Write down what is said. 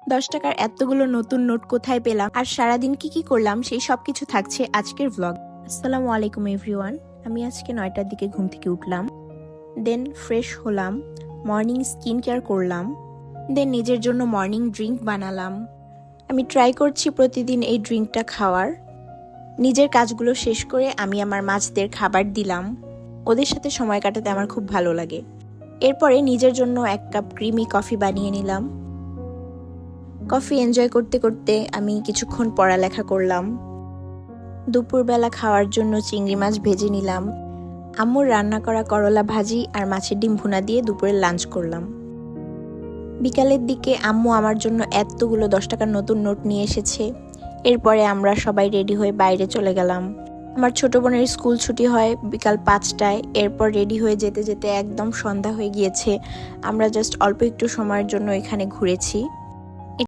10 টাকার এতগুলো নতুন নোট কোথায় পেলাম আর সারাদিন কি করলাম সেই সব কিছু থাকছে আজকের ভ্লগ। আসসালামু আলাইকুম এভরিওয়ান। আমি আজকে 9টার দিকে ঘুম থেকে উঠলাম, দেন ফ্রেশ হলাম, মর্নিং স্কিন কেয়ার করলাম, দেন নিজের জন্য মর্নিং ড্রিঙ্ক বানালাম। আমি ট্রাই করছি প্রতিদিন এই ড্রিঙ্কটা খাওয়ার। নিজের কাজগুলো শেষ করে আমি আমার মাছদের খাবার দিলাম, ওদের সাথে সময় কাটাতে আমার খুব ভালো লাগে। এরপরে নিজের জন্য 1 কাপ ক্রিমি কফি বানিয়ে নিলাম। কফি এনজয় করতে করতে আমি কিছুক্ষণ পড়ালেখা করলাম। দুপুরবেলা খাওয়ার জন্য চিংড়ি মাছ ভেজে নিলাম। আম্মুর রান্না করা করলা ভাজি আর মাছের ডিম ভুনা দিয়ে দুপুরে লাঞ্চ করলাম। বিকালের দিকে আম্মু আমার জন্য এতগুলো 10 টাকার নতুন নোট নিয়ে এসেছে। এরপরে আমরা সবাই রেডি হয়ে বাইরে চলে গেলাম। আমার ছোট বোনের স্কুল ছুটি হয় বিকাল 5টায়। এরপর রেডি হয়ে যেতে যেতে একদম সন্ধ্যা হয়ে গিয়েছে। আমরা জাস্ট অল্প একটু সময়ের জন্য এখানে ঘুরেছি।